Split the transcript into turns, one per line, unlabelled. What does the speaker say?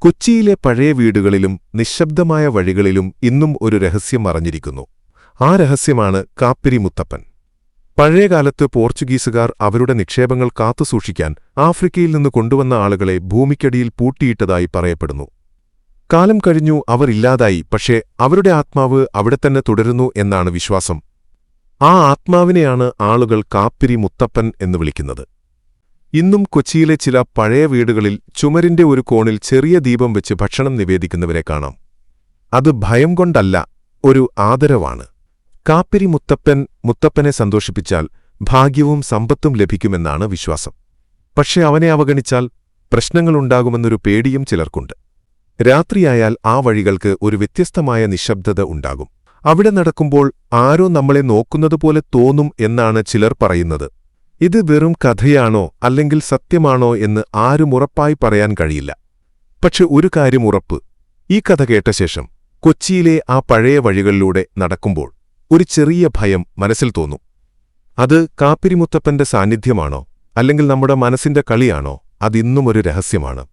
കൊച്ചിയിലെ പഴയ വീടുകളിലും നിശ്ശബ്ദമായ വഴികളിലും ഇന്നും ഒരു രഹസ്യം മറഞ്ഞിരിക്കുന്നു. ആ രഹസ്യമാണ് കാപ്പിരി മുത്തപ്പൻ. പഴയകാലത്ത് പോർച്ചുഗീസുകാർ അവരുടെ നിക്ഷേപങ്ങൾ കാത്തുസൂക്ഷിക്കാൻ ആഫ്രിക്കയിൽ നിന്ന് കൊണ്ടുവന്ന ആളുകളെ ഭൂമിക്കടിയിൽ പൂട്ടിയിട്ടതായി പറയപ്പെടുന്നു. കാലം കഴിഞ്ഞു അവർ ഇല്ലാതായി, പക്ഷേ അവരുടെ ആത്മാവ് അവിടെത്തന്നെ തുടരുന്നു എന്നാണ് വിശ്വാസം. ആ ആത്മാവിനെയാണ് ആളുകൾ കാപ്പിരി മുത്തപ്പൻ എന്ന് വിളിക്കുന്നത്. ഇന്നും കൊച്ചിയിലെ ചില പഴയ വീടുകളിൽ ചുമരിന്റെ ഒരു കോണിൽ ചെറിയ ദീപം വെച്ച് ഭക്ഷണം നിവേദിക്കുന്നവരെ കാണാം. അത് ഭയം കൊണ്ടല്ല, ഒരു ആദരവാണ്. കാപ്പിരി മുത്തപ്പനെ സന്തോഷിപ്പിച്ചാൽ ഭാഗ്യവും സമ്പത്തും ലഭിക്കുമെന്നാണ് വിശ്വാസം. പക്ഷെ അവനെ അവഗണിച്ചാൽ പ്രശ്നങ്ങളുണ്ടാകുമെന്നൊരു പേടിയും ചിലർക്കുണ്ട്. രാത്രിയായാൽ ആ വഴികൾക്ക് ഒരു വ്യത്യസ്തമായ നിശബ്ദത ഉണ്ടാകും. അവിടെ നടക്കുമ്പോൾ ആരോ നമ്മളെ നോക്കുന്നതുപോലെ തോന്നും എന്നാണ് ചിലർ പറയുന്നത്. ഇത് വെറും കഥയാണോ അല്ലെങ്കിൽ സത്യമാണോ എന്ന് ആരും ഉറപ്പായി പറയാൻ കഴിയില്ല. പക്ഷെ ഒരു കാര്യം ഉറപ്പ്, ഈ കഥ കേട്ട ശേഷം കൊച്ചിയിലെ ആ പഴയ വഴികളിലൂടെ നടക്കുമ്പോൾ ഒരു ചെറിയ ഭയം മനസ്സിൽ തോന്നും. അത് കാപ്പിരിമുത്തപ്പന്റെ സാന്നിധ്യമാണോ അല്ലെങ്കിൽ നമ്മുടെ മനസ്സിന്റെ കളിയാണോ? അതിന്നും ഒരു രഹസ്യമാണ്.